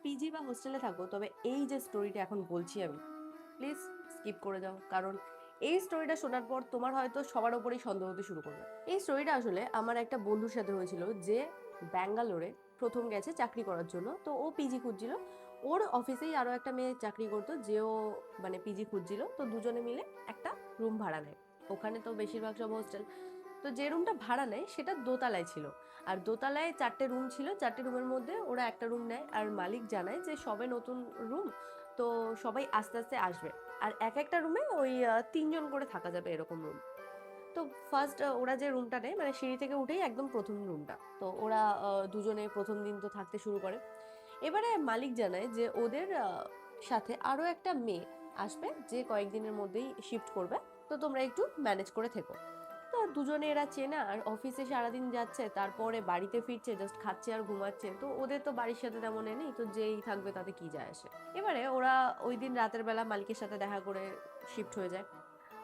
PG বা হোস্টেলে থাকো, তবে এই যে স্টোরিটা এখন বলছি আমি, প্লিজ স্কিপ করে যাও, কারণ এই স্টোরিটা শোনার পর তোমার হয়তো সবার ওপরেই সন্দেহ হতে শুরু করবে। এই স্টোরিটা আসলে আমার একটা বন্ধুর সাথে হয়েছিল, যে ব্যাঙ্গালোরে প্রথম গেছে চাকরি করার জন্য। তো ও পিজি খুঁজছিল, ওর অফিসেই আরো একটা মেয়ে চাকরি করতো, যেও মানে পিজি খুঁজছিল। তো দুজনে মিলে একটা রুম ভাড়া নেয়। ওখানে তো বেশিরভাগ সব হোস্টেল। তো যে রুমটা ভাড়া নেয় সেটা দোতলায় ছিল, আর দোতলায় 4টে রুম ছিল। 4টে রুমের মধ্যে ওরা একটা রুম নেয়, আর মালিক জানায় যে সবে নতুন রুম, তো সবাই আস্তে আস্তে আসবে, আর এক একটা রুমে ওই 3জন করে থাকা যাবে, এরকম রুম। তো ফার্স্ট ওরা যে রুমটা নেয়, মানে সিঁড়ি থেকে উঠেই একদম প্রথম রুমটা, তো ওরা দুজনে প্রথম দিন তো থাকতে শুরু করে। এবারে মালিক জানায় যে ওদের সাথে আরো একটা মেয়ে আসবে, যে কয়েকদিনের মধ্যেই শিফট করবে, তো তোমরা একটু ম্যানেজ করে থেকো। তো দুজনে এরা চেনা, আর অফিসে সারাদিন যাচ্ছে, তারপরে বাড়িতে ফিরছে, জাস্ট খাচ্ছে আর ঘুমাচ্ছে। তো ওদের তো বাড়ির সাথে তেমন এ নেই, তো যেই থাকবে তাতে কি যায় আসে। এবারে ওরা ওই দিন রাতের বেলা মালিকের সাথে দেখা করে শিফট হয়ে যায়।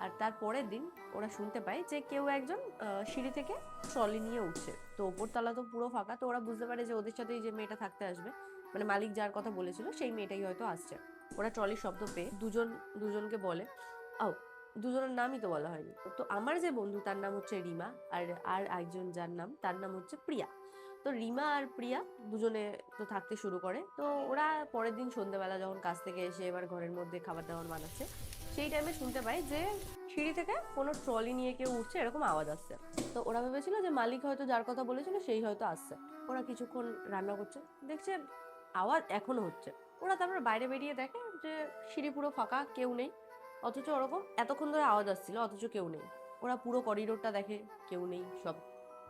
আর তার পরের দিন ওরা শুনতে পায় যে কেউ একজন সিঁড়ি থেকে ট্রলি নিয়ে উঠছে। তো ওপর তলা তো পুরো ফাঁকা, তো ওরা বুঝতে পারে যে ওদের সাথেই যে মেয়েটা থাকতে আসবে, মানে মালিক যার কথা বলেছিল সেই মেয়েটাই হয়তো আসছে। ওরা ট্রলির শব্দ পেয়ে দুজন দুজনকে বলে, ও, দুজনের নামই তো বলা হয়নি। তো আমার যে বন্ধু তার নাম হচ্ছে রিমা, আর আর একজন যার নাম তার নাম হচ্ছে প্রিয়া। তো রিমা আর প্রিয়া দুজনে তো থাকতে শুরু করে। তো ওরা পরের দিন সন্ধ্যেবেলা যখন কাজ থেকে এসে এবার ঘরের মধ্যে খাবার দাবার বানাচ্ছে, সেই টাইমে শুনতে পাই যে সিঁড়ি থেকে কোনো ট্রলি নিয়ে কেউ উঠছে, এরকম আওয়াজ আসছে। তো ওরা ভেবেছিল যে মালিক হয়তো যার কথা বলেছিল সেই হয়তো আসছে। ওরা কিছুক্ষণ রান্না করছে, দেখছে আওয়াজ এখনো হচ্ছে। ওরা তারপর বাইরে বেরিয়ে দেখে যে সিঁড়ি পুরো ফাঁকা, কেউ নেই। অথচ ওরকম এতক্ষণ ধরে আওয়াজ আসছিল, অথচ কেউ নেই। ওরা পুরো করিডোরটা দেখে, কেউ নেই, সব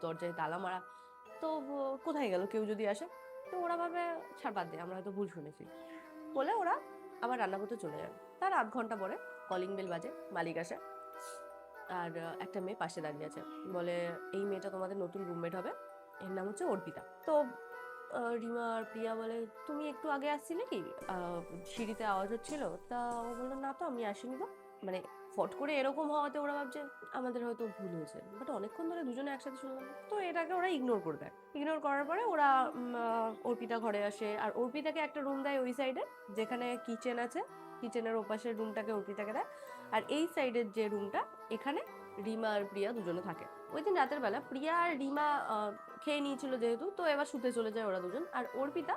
দরজায় তালা মারা। তো কোথায় গেল কেউ যদি আসে। তো ওরা ভাবে ছাড়, বাদ দে, আমরা হয়তো ভুল শুনেছি বলে ওরা আবার রান্না করতে চলে যায়। তার আধ ঘন্টা পরে কলিং বেল বাজে, মালিক আসে। আর একটা মেয়ে পাশে দাঁড়িয়ে আছে, বলে এই মেয়েটা তোমাদের নতুন রুমমেট হবে, এর নাম হচ্ছে অর্পিতা। তো রিমা আর প্রিয়া বলে, তুমি একটু আগে আসছিলে কি? আহ, সিঁড়িতে আওয়াজ হচ্ছিল। তা ও বললো, না তো, আমি আসিনি তো। মানে ফট করে এরকম হওয়াতে ওরা ভাবছে আমাদের হয়তো ভুল হয়েছে, বাট অনেকক্ষণ ধরে দুজনে একসাথে শুনলাম, তো এটাকে ওরা ইগনোর করে দেয়। ইগনোর করার পরে ওরা অর্পিতা ঘরে আসে, আর অর্পিতাকে একটা রুম দেয় ওই সাইডে, যেখানে কিচেন আছে। কিচেনের ওপাশের রুমটাকে অর্পিতাকে দেয়। আর এই সাইডের যে রুমটা, এখানে রিমা আর প্রিয়া দুজনে থাকে। ওই দিন রাতের বেলা প্রিয়া আর রিমা খেয়ে নিয়েছিল যেহেতু, তো এবার শুতে চলে যায় ওরা দুজন। আর অর্পিতা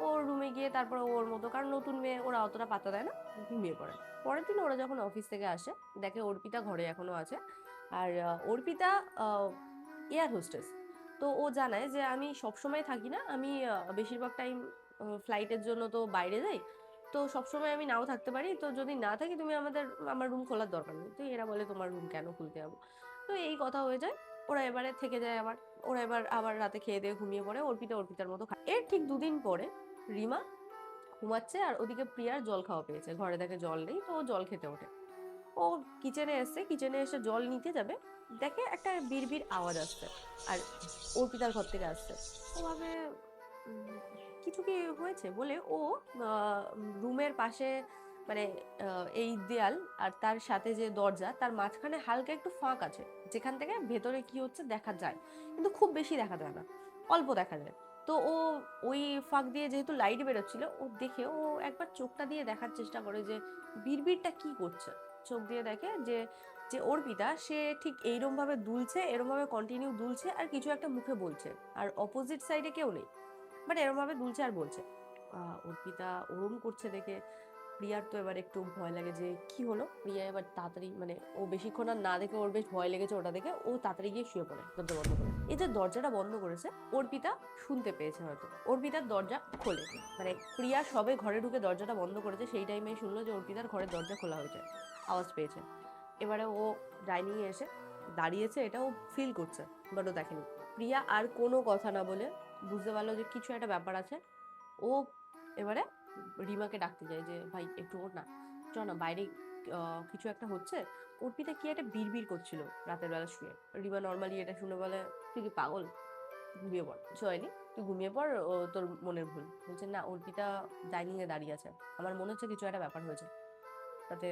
ওর রুমে গিয়ে তারপর ওর মতো, কারণ নতুন মেয়ে ওরা অতটা পাত্তা দেয় না, ঘুমিয়ে পড়ে। পরের দিন ওরা যখন অফিস থেকে আসে, দেখে অর্পিতা ঘরে এখনো আছে। আর অর্পিতা এয়ার হোস্টেস। তো ও জানায় যে আমি সবসময় থাকি না, আমি বেশিরভাগ টাইম ফ্লাইটের জন্য তো বাইরে যাই। তো সবসময় আমি নাও থাকতে পারি, তো যদি না থাকি তুমি আমার রুম খোলার দরকার নেই। তো এরা বলে তোমার রুম কেন খুলতে যাবো। তো এই কথা হয়ে যায়। ওরা এবারে থেকে যায় আবার। ওরা এবার আবার রাতে খেয়ে দিয়ে ঘুমিয়ে পড়ে, অর্পিতা অর্পিতার মতো খায়। এর ঠিক দুদিন পরে রিমা ঘুমাচ্ছে, আর ওদিকে প্রিয়ার জল খাওয়া পেয়েছে, ঘরে দেখে জল নেই, তো ও জল খেতে ওঠে। ও কিচেনে এসে জল নিতে যাবে, দেখে একটা বিড়বিড় আওয়াজ আসছে, আর অর্পিতার ঘর থেকে আসছে। ও ভাবে উম, কিছু কি হয়েছে বলে ও রুমের পাশে, মানে এই দেয়াল আর তার সাথে যে দরজা, তার মাঝখানে হালকা একটু ফাঁক আছে, যেখান থেকে ভেতরে কি হচ্ছে দেখা যায়, কিন্তু খুব বেশি দেখা যায় না, অল্প দেখা যায়। তো ও ওই ফাঁক দিয়ে যেহেতু লাইট বেরোচ্ছিল, ও দেখে ও একবার চোখটা দিয়ে দেখার চেষ্টা করে যে বিড়বিড়টা কি করছে। চোখ দিয়ে দেখে যে যে অর্পিতা সে ঠিক এইরকম ভাবে দুলছে, এরকম ভাবে কন্টিনিউ দুলছে, আর কিছু একটা মুখে বলছে। আর অপোজিট সাইডে কেউ নেই, বাট এরকম ভাবে দুলছে আর বলছে। অর্পিতা ওরম করছে দেখে প্রিয়ার তো এবার একটু ভয় লাগে যে কি হলো। প্রিয়া এবার তাড়াতাড়ি, মানে ও বেশিক্ষণ আর না দেখে, ওর বেশ ভয় লেগেছে ওটা দেখে, ও তাড়াতাড়ি গিয়ে শুয়ে পড়ে দরজা বন্ধ করে। এই যে দরজাটা বন্ধ করেছে, অর্পিতা শুনতে পেয়েছে হয়তো, অর্পিতার দরজা খোলে। মানে প্রিয়া সবে ঘরে ঢুকে দরজাটা বন্ধ করেছে, সেই টাইমে শুনলো যে অর্পিতার ঘরের দরজা খোলা হয়েছে, আওয়াজ পেয়েছে। এবারে ও ডাইনিং এ এসে দাঁড়িয়েছে, এটা ও ফিল করছে, বাট ও দেখেনি। প্রিয়া আর কোনো কথা না বলে বুঝতে পারলো যে কিছু একটা ব্যাপার আছে। ও এবারে রিমাকে ডাকতে যায় যে ভাই একটু ওর না, চ না বাইরে, কিছু একটা হচ্ছে। অর্পিতা কি একটা বিড়বিড় করছিল রাতের বেলা শুয়ে। রিমা নর্মালি এটা শুনে বলে, তুই কি পাগল, ঘুমিয়ে পড়, কিছু হয়নি, তুই ঘুমিয়ে পড়, ও তোর মনের ভুল। বলছে না, অর্পিতা ডাইনিং এ দাঁড়িয়ে আছে, আমার মনে হচ্ছে কিছু একটা ব্যাপার হয়েছে। তাতে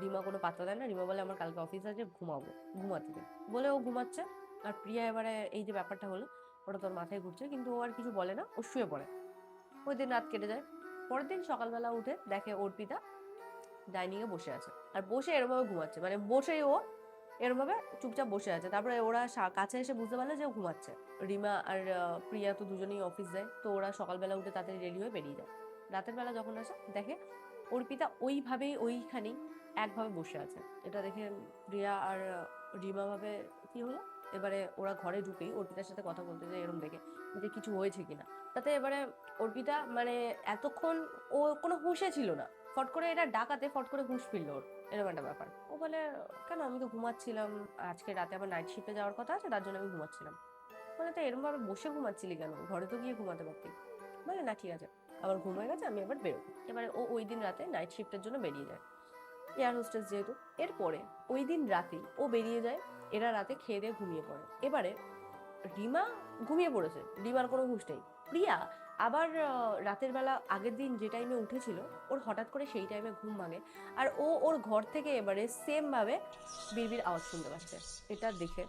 রিমা কোনো পাত্তা দেয় না, রিমা বলে আমার কালকে অফিস আছে, ঘুমাবো, ঘুমাতে দে বলে ও ঘুমাচ্ছে। আর প্রিয়া এবারে এই যে ব্যাপারটা হলো, ওটা তোর মাথায় ঘুরছে, কিন্তু ও আর কিছু বলে না, ও শুয়ে পড়ে। ওই দিন রাত কেটে যায়। পরের দিন সকালবেলা উঠে দেখে অর্পিতা ডাইনিং এ বসে আছে, আর বসে এরকম ভাবে ঘুমাচ্ছে, মানে বসেই ও এরকম ভাবে চুপচাপ বসে আছে। তারপরে ওরা কাছে এসে বুঝতে পারলো যে ও ঘুমাচ্ছে। রিমা আর প্রিয়া তো দুজনেই অফিস যায়, তো ওরা সকালবেলা উঠে তাড়াতাড়ি রেডি হয়ে বেরিয়ে যায়। রাতের বেলা যখন আসে দেখে অর্পিতা ওইভাবেই ওইখানেই একভাবে বসে আছে। এটা দেখে প্রিয়া আর রিমা ভাবে কি হলো। এবারে ওরা ঘরে ঢুকেই অর্পিতার সাথে কথা বলতে যায় এরম দেখে যে কিছু হয়েছে কিনা। তাতে এবারে অর্পিতা মানে এতক্ষণ ও কোনো হুঁশে ছিল না, ফট করে এটা ডাকাতে ফট করে হুঁশ ফিরল ওর, এরকম একটা ব্যাপার। ও বলে কেন, আমি তো ঘুমাচ্ছিলাম, আজকে রাতে আমার নাইট শিফটে যাওয়ার কথা আছে, তার জন্য আমি ঘুমাচ্ছিলাম। বলে তো এরকম ভাবে বসে ঘুমাচ্ছিলি কেন, ঘরে তো গিয়ে ঘুমাতে পারতি। বলে না ঠিক আছে, আমার ঘুম হয়ে গেছে, আমি এবার বেরোবো। এবারে ও ওই দিন রাতে নাইট শিফটের জন্য বেরিয়ে যায়, এয়ার হোস্টেস যেহেতু। এরপরে ওই দিন রাতেই ও বেরিয়ে যায়, এরা রাতে খেয়ে দিয়ে ঘুমিয়ে পড়ে। এবারে রিমা ঘুমিয়ে পড়েছে, রিমার কোনো হুঁশ নেই। প্রিয়া আবার রাতের বেলা আগের দিন যে টাইমে উঠেছিল ওর হঠাৎ করে সেই টাইমে ঘুম ভাঙে, আর ও ওর ঘর থেকে এবারে সেম ভাবে বিড়বিড় আওয়াজ শুনতে পাচ্ছে। এটা দেখে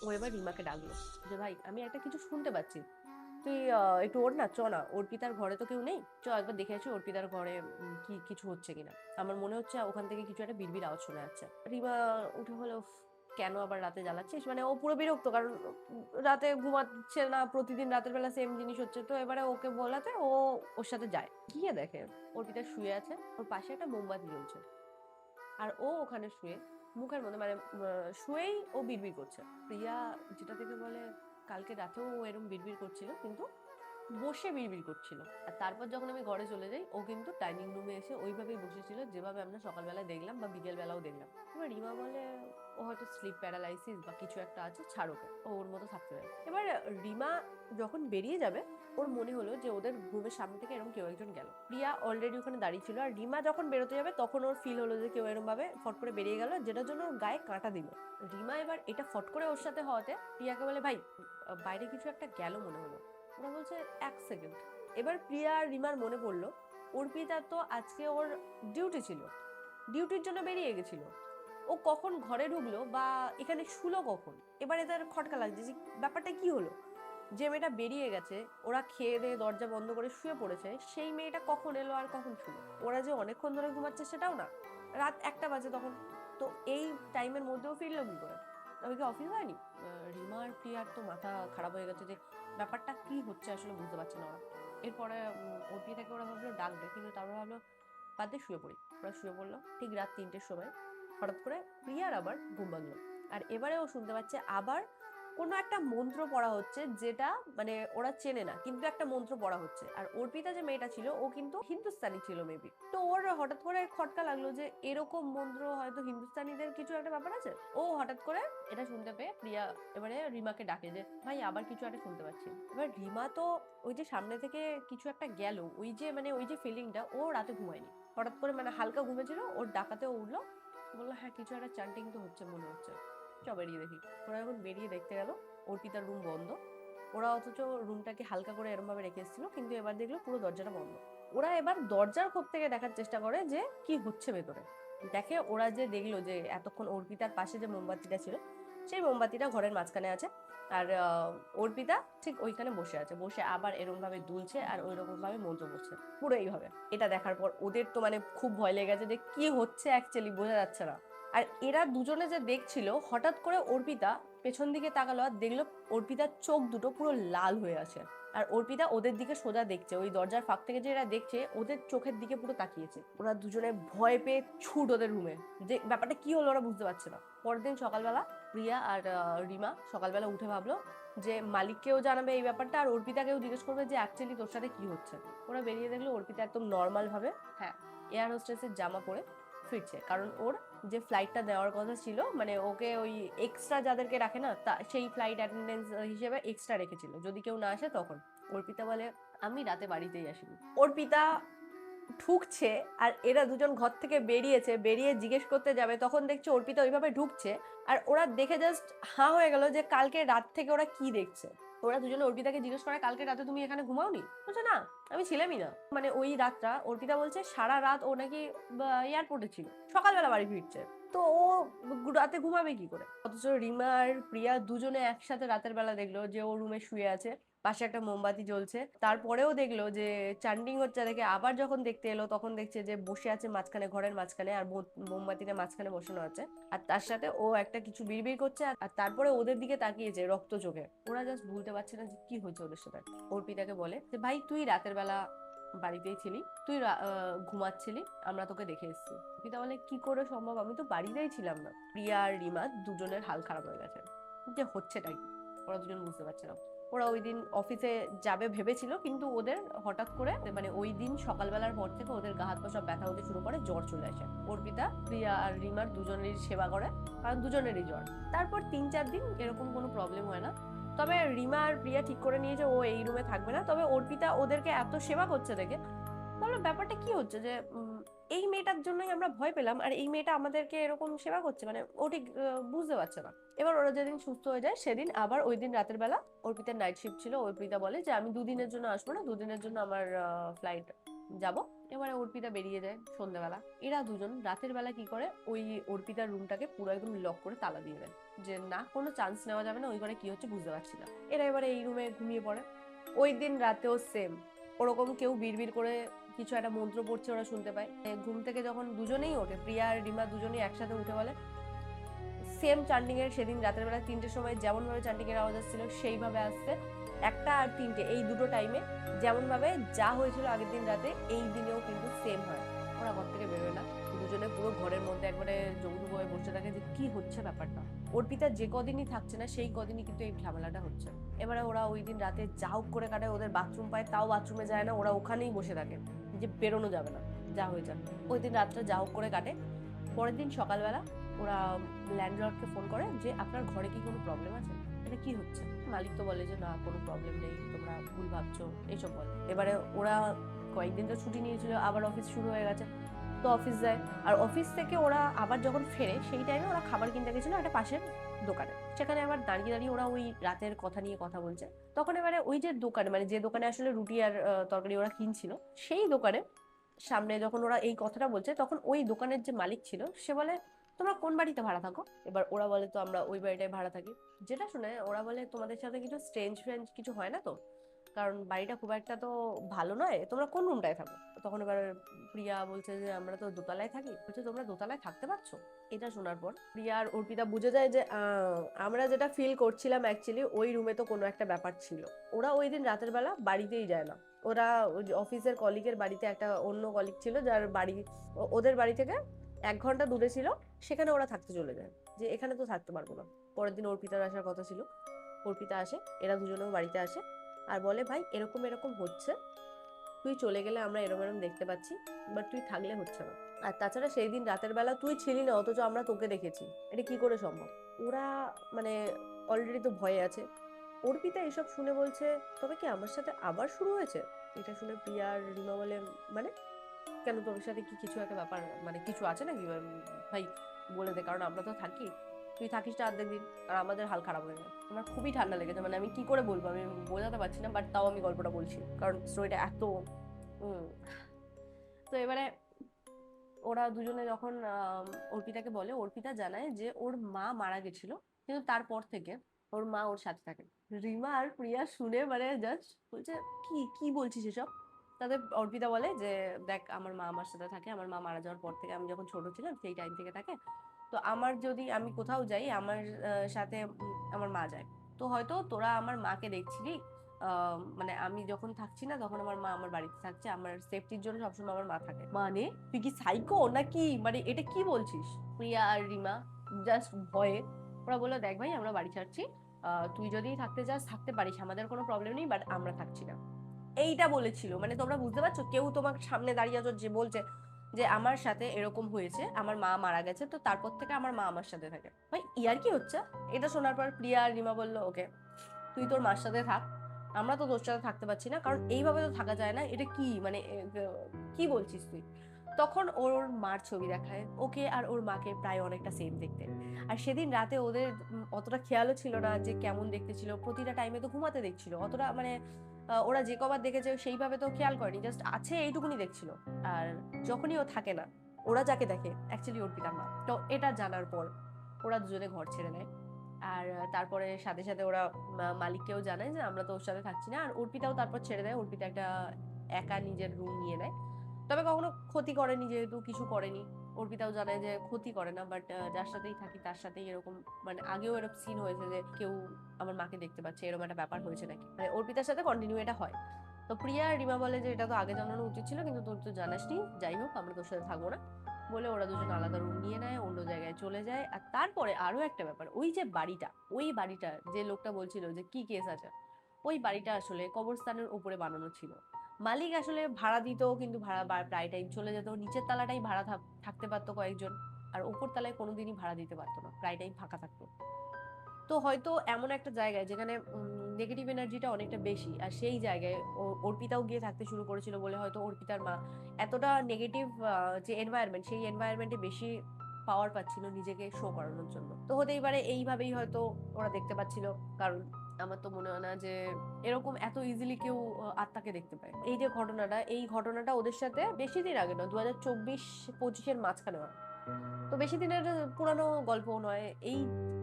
ও এবার রিমাকে ডাকলো যে ভাই আমি একটা কিছু শুনতে পাচ্ছি, তুই একটু ওর না, চ না, অর্পিতার ঘরে তো কেউ নেই, চ একবার দেখে আসি অর্পিতার ঘরে কি কিছু হচ্ছে কিনা। আমার মনে হচ্ছে ওখান থেকে কিছু একটা বিড়বিড় আওয়াজ শোনা যাচ্ছে। রিমা উঠে হলো কেন আবার রাতে জ্বালাচ্ছিস, মানে ও পুরো বিরক্ত, কারণ রাতে ঘুমাচ্ছে না, প্রতিদিন রাতের বেলা সেম জিনিস হচ্ছে। তো এবারে ওকে বলাতে ও ওর সাথে যায়, গিয়ে দেখে অর্পিতা শুয়ে আছে, ওর পাশে একটা মোমবাতি জ্বলছে, আর ও ওখানে শুয়ে মুখের মধ্যে মানে শুয়েই ও বিড়বিড় করছে। প্রিয়া যেটা থেকে বলে কালকে রাতেও ও এরকম বিড়বিড় করছিল, কিন্তু বসে বিড়বিড় করছিল। আর তারপর যখন আমি ঘরে চলে যাই ও কিন্তু ডাইনিং রুমে এসে ওইভাবেই বসেছিল যেভাবে আমরা সকালবেলায় দেখলাম বা বিকেল বেলাও দেখলাম। এবার রিমা বলে ও হয়তো স্লিপ প্যারালাইসিস বা কিছু একটা আছে, ছাড় ওকে, ও ওর মতো থাকতে পারে। এবার রিমা যখন বেরিয়ে যাবে ওর মনে হলো যে ওদের রুমের সামনে থেকে এরকম কেউ একজন গেল। প্রিয়া অলরেডি ওখানে দাঁড়িয়ে ছিল, আর রিমা যখন বেরোতে যাবে তখন ওর ফিল হলো যে কেউ এরকম ভাবে ফট করে বেরিয়ে গেল, যেটার জন্য ওর গায়ে কাঁটা দিল। রিমা এবার এটা ফট করে ওর সাথে হওয়াতে প্রিয়াকে বলে ভাই বাইরে কিছু একটা গেল মনে হলো। ওরা বলছে 1 সেকেন্ড। এবার প্রিয়া আর রিমার মনে পড়লো অর্পিতা তো আজকে ওর ডিউটি ছিল, ডিউটির জন্য বেরিয়ে গেছিল, ও কখন ঘরে ঢুকলো বা এখানে শুলো কখন। এবার এদের খটকা লাগছে যে ব্যাপারটা কি হলো, যে মেয়েটা বেরিয়ে গেছে, ওরা খেয়ে দিয়ে দরজা বন্ধ করে শুয়ে পড়েছে, সেই মেয়েটা কখন এলো আর কখন শুলো। ওরা যে অনেকক্ষণ ধরে ঘুমাচ্ছে সেটাও না, রাত 1টা বাজে তখন। তো এই টাইমের মধ্যেও ফিরলো কি করে, আমি কি অফিস হয়নি। রিমা আর প্রিয়ার তো মাথা খারাপ হয়ে গেছে যে ব্যাপারটা কি হচ্ছে আসলে বুঝতে পারছে না ওরা। এরপরে অর্পিতাকে ওরা ভাবলো ডাকবে, কিন্তু তারপর ভাবলো বাদ দিয়ে শুয়ে পড়ি। ওরা শুয়ে পড়লো, ঠিক রাত 3টের সময় হঠাৎ করে প্রিয়ার আবার ঘুম ভাঙলো। আর এবারে ও শুনতে পাচ্ছে আবার কোনো একটা মন্ত্র পড়া হচ্ছে, যেটা মানে ওরা চেনে না, কিন্তু একটা মন্ত্র পড়া হচ্ছে। আর অর্পিতা যে মেয়েটা ছিল ও কিন্তু হিন্দুস্তানি ছিল মেবি, তো ওর হঠাৎ করে খটকা লাগলো যে এরকম মন্ত্র হয়তো হিন্দুস্তানিদের কিছু একটা ব্যাপার আছে। ও হঠাৎ করে এটা শুনতে পেয়ে প্রিয়া এবারে রিমাকে ডাকে যে ভাই আবার কিছু একটা শুনতে পাচ্ছি। এবার রিমা তো ওই যে সামনে থেকে কিছু একটা গেল, ওই যে মানে ওই যে ফিলিংটা, ও রাতে ঘুমায়নি, হঠাৎ করে মানে হালকা ঘুমেছিল, ওর ডাকাতে ও উঠলো, বললো হ্যাঁ কিছু একটা চ্যান্টিং তো হচ্ছে মনে হচ্ছে, চ বেরিয়ে দেখি। ওরা যখন বেরিয়ে দেখতে গেল অর্পিতার রুম বন্ধ। ওরা অথচ রুমটাকে হালকা করে এরম ভাবে রেখে এসেছিল, কিন্তু এবার দেখলো পুরো দরজাটা বন্ধ। ওরা এবার দরজার খোপ থেকে দেখার চেষ্টা করে যে কি হচ্ছে ভেতরে। দেখে ওরা যে দেখলো যে এতক্ষণ অর্পিতার পাশে যে মোমবাতিটা ছিল সেই মোমবাতিটা ঘরের মাঝখানে আছে, আর অর্পিতা ঠিক ওইখানে বসে আছে, বসে আবার এরকম ভাবে দুলছে আর ওই রকম ভাবে মন্ত্র পড়ছে পুরো এইভাবে। এটা দেখার পর ওদের তো মানে খুব ভয় লেগে গেছে যে কি হচ্ছে অ্যাকচুয়ালি বোঝা যাচ্ছে না। আর এরা দুজনে যে দেখছিল, হঠাৎ করে অর্পিতা পেছন দিকে তাকালো আর দেখলো অর্পিতার চোখ দুটো পুরো লাল হয়ে আছে, আর অর্পিতা ওদের দিকে সোজা দেখছে, ওই দরজার ফাঁক থেকে যে এরা দেখছে ওদের চোখের দিকে পুরো তাকিয়েছে। ওরা দুজনে ভয় পেয়ে ছুট ওদের রুমে, যে ব্যাপারটা কি হলো ওরা বুঝতে পারছে না। পরের দিন সকালবেলা প্রিয়া আর রিমা সকালবেলা উঠে ভাবলো যে মালিককেও জানাবে এই ব্যাপারটা, আর অর্পিতাকেও জিজ্ঞেস করবে যে অ্যাকচুয়ালি তোর সাথে কি হচ্ছে। ওরা বেরিয়ে দেখলো অর্পিতা একদম নর্মাল ভাবে, হ্যাঁ, এয়ার হোস্টেসের জামা পরে ফিরছে, কারণ ওর যে ফ্লাইটটা দেওয়ার কথা ছিল, মানে ওকে ওই এক্সট্রা যাদেরকে রাখে না তা সেই ফ্লাইট অ্যাটেন্ডেন্স হিসেবে এক্সট্রা রেখেছিল যদি কেউ না আসে তখন। অর্পিতা বলে আমি রাতে বাড়িতেই আসিনি। অর্পিতা ঢুকছে আর এরা দুজন ঘর থেকে বেরিয়েছে, বেরিয়ে জিজ্ঞেস করতে যাবে তখন দেখছে অর্পিতা ওইভাবে ঢুকছে, আর ওরা দেখে জাস্ট হাঁ হয়ে গেল যে কালকে রাত থেকে ওরা কি দেখছে। ওরা দুজনে অর্পিতাকে জিজ্ঞেস করে কালকে রাতে তুমি এখানে ঘুমাওনি, বলছে না আমি ছিলামই না। মানে ওই রাতটা অর্পিতা বলছে সারা রাত ও নাকি এয়ারপোর্টে ছিল, সকালবেলা বাড়ি ফিরছে, তো ও রাতে ঘুমাবে কি করে। অথচ রিমা আর প্রিয়া দুজনে একসাথে রাতের বেলা দেখলো যে ও রুমে শুয়ে আছে, পাশে একটা মোমবাতি জ্বলছে। তারপরেও দেখলো যে চান্ডিং হচ্ছে দেখে আবার যখন দেখতে এলো তখন দেখছে যে বসে আছে মাঝখানে, ঘরের মাঝখানে, আর মোমবাতিটা মাঝখানে বসানো আছে, আর তার সাথে ও একটা কিছু বিড়বিড় করছে, আর তারপরে ওদের দিকে তাকিয়েছে রক্ত চোখে। ওরা জাস্ট ভুলতে পারছে না যে কি হয়েছে ওদের সাথে। অর্পিতাকে বলে যে ভাই তুই রাতের বেলা বাড়িতেই ছিলি, তুই ঘুমাচ্ছিলি, আমরা তোকে দেখে এসেছি। অর্পিতা বলে কি করে সম্ভব, আমি তো বাড়িতেই ছিলাম না। প্রিয়া আর রিমা দুজনের হাল খারাপ হয়ে গেছে যে হচ্ছেটা কি, ওরা দুজন বুঝতে পারছে না। ওরা ওই দিন অফিসে যাবে ভেবেছিল, কিন্তু ওদের হঠাৎ করে মানে ওই দিন সকালবেলার পর থেকে ওদের গা হাত পা সব ব্যথা হতে শুরু করে, জ্বর চলে আসে। অর্পিতা প্রিয়া আর রিমার দুজনেরই সেবা করে, কারণ দুজনেরই জ্বর। তারপর 3-4 দিন এরকম কোনো প্রবলেম হয় না। তবে রিমা আর প্রিয়া ঠিক করে নিয়েছে ও এই রুমে থাকবে না। তবে অর্পিতা ওদেরকে এত সেবা করছে দেখে তাহলে ব্যাপারটা কি হচ্ছে যে এই মেয়েটার জন্যই আমরা ভয় পেলাম, আর এই মেয়েটা আমাদেরকে এরকম সেবা করছে, মানে ও ঠিক বুঝতে পারছে না। এবার ওরা যেদিন সুস্থ হয়ে যায় সেদিন আবার ওই দিন রাতের বেলা অর্পিতার নাইট শিফট ছিল। অর্পিতা বলে যে আমি 2 দিনের জন্য আসবো না, 2 দিনের জন্য আমার ফ্লাইট যাব। এবারে অর্পিতা বেরিয়ে যায় সন্ধ্যেবেলা। এরা দুজন রাতের বেলা কি করে, ওই অর্পিতার রুমটাকে পুরো একদম লক করে তালা দিয়ে দেয়, যে না কোনো চান্স নেওয়া যাবে না, ওই ঘরে কি হচ্ছে বুঝতে পারছি না। এরা এবারে এই রুমে ঘুমিয়ে পড়ে। ওই দিন রাতেও সেম ওরকম কেউ বিড়বিড় করে কিছু একটা মন্ত্র পড়ছে, ওরা শুনতে পায়। ঘুম থেকে যখন দুজনেই ওঠে, প্রিয়া আর রিমা দুজনেই একসাথে উঠে বলে সেম চান্ডিং এর সেদিন রাতের বেলা 3টের সময় যেমন ভাবে চান্ডিং এর আওয়াজ আসছিল সেইভাবে আসছে। 1টা আর 3টে এই দুটো টাইমে যেমন ভাবে যা হয়েছিল আগের দিন রাতে এই দিনেও কিন্তু সেম হয়। ওরা ঘর থেকে বেরোয় না, দুজনে পুরো ঘরের মধ্যে একবারে যৌথ হয়ে বসে থাকে যে কি হচ্ছে ব্যাপারটা। অর্পিতা যে কদিনই থাকছে না সেই কদিনই কিন্তু এই ঝামেলাটা হচ্ছে। এবারে ওরা ওই দিন রাতে যা হোক করে কাটায়, ওদের বাথরুম পায় তাও বাথরুমে যায় না, ওরা ওখানেই বসে থাকে যে বেরোনো যাবে না, যা হয়ে যাবে। ওই দিন রাতটা যা হোক করে কাটে। পরের দিন সকালবেলা ওরা ল্যান্ডলর্ডকে ফোন করে যে আপনার ঘরে কি কোনো প্রবলেম আছে, এটা কি হচ্ছে। মালিক তো বলে যে না কোনো প্রবলেম নেই, তোমরা ভুল ভাবছো, এইসব বলে। এবারে ওরা কয়েকদিন তো ছুটি নিয়েছিল, আবার অফিস শুরু হয়ে গেছে, তো অফিস যায়। আর অফিস থেকে ওরা আবার যখন ফেরে সেই টাইমে ওরা খাবার কিনতে গেছিল একটা পাশের দোকানে। সেখানে আবার দাঁড়িয়ে দাঁড়িয়ে ওরা ওই রাতের কথা নিয়ে কথা বলছে। তখন এবারে ওই যে দোকানে, মানে যে দোকানে আসলে রুটি আর তরকারি ওরা কিনছিল, সেই দোকানে সামনে যখন ওরা এই কথাটা বলছে তখন ওই দোকানের যে মালিক ছিল সে বলে তোমরা কোন বাড়িতে ভাড়া থাকো। এবার ওরা বলে তো আমরা ওই বাড়িটায় ভাড়া থাকি। যেটা শুনে ওরা বলে তোমাদের সাথে কিছু স্ট্রেঞ্জ ফ্রেঞ্জ কিছু হয় না তো, কারণ বাড়িটা খুব একটা তো ভালো নয়, তোমরা কোন রুমটায় থাকো। তখন এবার প্রিয়া বলছে যে আমরা তো দোতলায় থাকি। বলছে তোমরা দোতলায় থাকতে পারছো। এটা শোনার পর প্রিয়া আর অর্পিতা বুঝে যায় যে আমরা যেটা ফিল করছিলাম অ্যাকচুয়ালি ওই রুমে তো কোনো একটা ব্যাপার ছিল। ওরা ওই দিন রাতের বেলা বাড়িতেই যায় না। ওরা অফিসের কলিগের বাড়িতে, একটা অন্য কলিগ ছিল যার বাড়ি ওদের বাড়ি থেকে 1 ঘন্টা দূরে ছিল, সেখানে ওরা থাকতে চলে যায় যে এখানে তো থাকতে পারবো না। পরের দিন অর্পিতার আসার কথা ছিল, অর্পিতা আসে, এরা দুজনেও বাড়িতে আসে আর বলে ভাই এরকম এরকম হচ্ছে, তুই চলে গেলে আমরা এরকম এরকম দেখতে পাচ্ছি, বাট তুই থাকলে হচ্ছে না। আর তাছাড়া সেই দিন রাতের বেলা তুই ছিলি না, অথচ আমরা তোকে দেখেছি, এটা কি করে সম্ভব। ওরা মানে অলরেডি তো ভয়ে আছে। অর্পিতা এসব শুনে বলছে তবে কি আমার সাথে আবার শুরু হয়েছে। এটা শুনে প্রিয়া আর রিমা বলে মানে কেন, তোর সাথে কি কিছু একটা ব্যাপার, মানে কিছু আছে নাকি ভাই, বলে দে, কারণ আমরা তো থাকি, তুই থাকিস না অর্ধেক দিন, আর আমাদের হাল খারাপ হয়ে যায়। আমার খুবই ঠান্ডা লেগেছে, মানে আমি কি করে বলবো, আমি বোঝাতে পারছি না, বাট তাও আমি গল্পটা বলছি কারণ স্টোরিটা এত তো এবারে ওরা দুজনে যখন অর্পিতাকে বলে, অর্পিতা জানায় যে ওর মা মারা গেছিল, কিন্তু তারপর থেকে ওর মা ওর সাথে থাকে। রিমা আর প্রিয়া শুনে মানে জাস্ট বলছে কি কি বলছিস এসব। তাদের অর্পিতা বলে যে দেখ আমার মা আমার সাথে থাকে, আমার মা মারা যাওয়ার পর থেকে, আমি যখন ছোট ছিলাম সেই টাইম থেকে থাকে। তো আমার যদি আমি কোথাও যাই আমার সাথে আমার মা যায়। তো হয়তো তোরা আমার মাকে দেখছিলি, মানে আমি যখন থাকছি না তখন আমার মা আমার বাড়িতে থাকছে, আমার সেফটির জন্য সবসময় আমার মা থাকে। মানে তুই কি সাইকো নাকি, মানে এটা কি বলছিস। প্রিয়া আর রিমা জাস্ট ভয়ে ওরা বললো দেখ ভাই আমরা বাড়ি ছাড়ছি, তুই যদি থাকতে চাস থাকতে পারিস, আমাদের কোনো প্রবলেম নেই, বাট আমরা থাকছি না। এইটা বলেছিল, মানে তোমরা বুঝতে পারছো, কেউ তোমার সামনে দাঁড়িয়ে আছো যে বলছে যে আমার সাথে এরকম হয়েছে, আমার মা মারা গেছে, তো তারপর থেকে আমার মা আমার সাথে থাকে। ভাই ইয়ার কি হচ্ছে। এটা শোনার পর প্রিয়া আর রিমা বললো ওকে তুই তোর মার সাথে থাক, আমরা তো তোর সাথে থাকতে পারছি না, কারণ এইভাবে তো থাকা যায় না, এটা কি মানে কি বলছিস তুই। তখন ওর মার ছবি দেখায় ওকে আর ওর মাকে প্রায় অনেকটা সেম দেখতে। আর সেদিন রাতে ওদের অতটা খেয়ালও ছিল না যে কেমন দেখতে ছিল, প্রতিটা টাইমে তো ঘুমাতে দেখছিল, অতটা মানে ওরা যে কবার দেখেছে সেইভাবে তো খেয়াল করেনি, জাস্ট আছে এইটুকুনি দেখছিল। আর যখনই ও থাকে না, ওরা যাকে দেখে অ্যাকচুয়ালি অর্পিতার মা। তো এটা জানার পর ওরা দুজনে ঘর ছেড়ে নেয়। আর তারপরে সাথে সাথে ওরা মালিককেও জানায় যে আমরা তো ওর সাথে থাকছি না, আর অর্পিতাও তারপর ছেড়ে দেয়। অর্পিতা একটা একা নিজের রুম নিয়ে নেয়, তবে কখনো ক্ষতি করেনি যেহেতু কিছু করেনি। অর্পিতাও জানায় যে ক্ষতি করে না, বাট যার সাথেই থাকি তার সাথেই এরকম, মানে আগেও এরকম সিন হয়েছে যে কেউ আমার মাকে দেখতে পাচ্ছে, এরকম একটা ব্যাপার হয়েছে নাকি, মানে অর্পিতার সাথে কন্টিনিউ এটা হয়। তো প্রিয়া আর রিমা বলে যে এটা তো আগে জানানো উচিত ছিল, কিন্তু তোর তো জানাসনি, যাই হোক আমরা তোর সাথে থাকবো না বলে ওরা দুজন আলাদা রুম নিয়ে নেয়, অন্য জায়গায় চলে যায়। আর তারপরে আরো একটা ব্যাপার, ওই যে বাড়িটা, ওই বাড়িটা যে লোকটা বলছিল যে কি কেস আছে, ওই বাড়িটা আসলে কবরস্থানের উপরে বানানো ছিল। মালিক আসলে ভাড়া দিত, কিন্তু ভাড়া প্রায় টাইম চলে যেত, নিচের তলাটাই ভাড়া থাকতে পারতো কয়েকজন, আর উপর তলায় কোনোদিনই ভাড়া দিতে পারতো না, প্রায় টাইম ফাঁকা থাকতো। তো হয়তো এমন একটা জায়গায় যেখানে নেগেটিভ এনার্জিটা অনেকটা বেশি, আর সেই জায়গায় অর্পিতাও গিয়ে থাকতে শুরু করেছিল বলে হয়তো অর্পিতার মা এতটা নেগেটিভ যে এনভায়রনমেন্ট, সেই এনভায়রনমেন্টে বেশি পাওয়ার পাচ্ছিল নিজেকে শো করানোর জন্য। তো হতেই পারে এইভাবেই হয়তো ওরা দেখতে পাচ্ছিল, কারণ আমার তো মনে হয় না যে এরকম এত ইজিলি কেউ আত্মাকে দেখতে পায়। এই যে ঘটনাটা, এই ঘটনাটা ওদের সাথে বেশি দিন আগে নয়, 2024-25-এর মাঝখানে হয়। তো বেশি দিনের পুরানো গল্প নয় এই,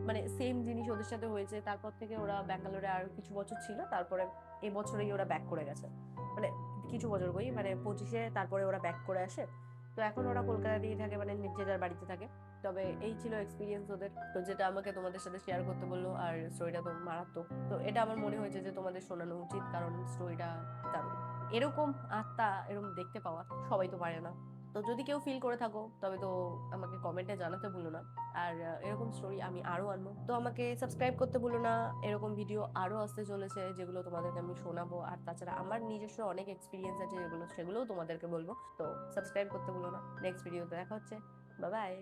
মানে সেম জিনিস ওদের সাথে হয়েছে। তারপর থেকে ওরা ব্যাঙ্গালোরে আর কিছু বছর ছিল, তারপরে এই বছরেই ওরা ব্যাক করে গেছে, মানে কিছু বছর কই, মানে 25-এ তারপরে ওরা ব্যাক করে আসে। তো এখন ওরা কলকাতাতেই থাকে, মানে যে যার বাড়িতে থাকে। তবে এই ছিল এক্সপিরিয়েন্স ওদের, তো যেটা আমাকে তোমাদের সাথে শেয়ার করতে বললো, আর স্টোরিটা তো মারাত্মক। তো এটা আমার মনে হয়েছে যে তোমাদের শোনানো উচিত, কারণ স্টোরিটা দারুণ। এরকম আত্মা এরকম দেখতে পাওয়া সবাই তো পারে না। তো যদি কেউ ফিল করে থাকো তবে তো আমাকে কমেন্টে জানাতে ভুলো না। আর এরকম স্টোরি আমি আরো আনবো, তো আমাকে সাবস্ক্রাইব করতে ভুলো না। এরকম ভিডিও আরো আসতে চলেছে যেগুলো তোমাদেরকে আমি শোনাবো, আর তাছাড়া আমার নিজস্ব অনেক এক্সপিরিয়েন্স আছে যেগুলো, সেগুলোও তোমাদেরকে বলবো। তো সাবস্ক্রাইব করতে ভুলো না। নেক্সট ভিডিওতে দেখা হচ্ছে। Bye bye.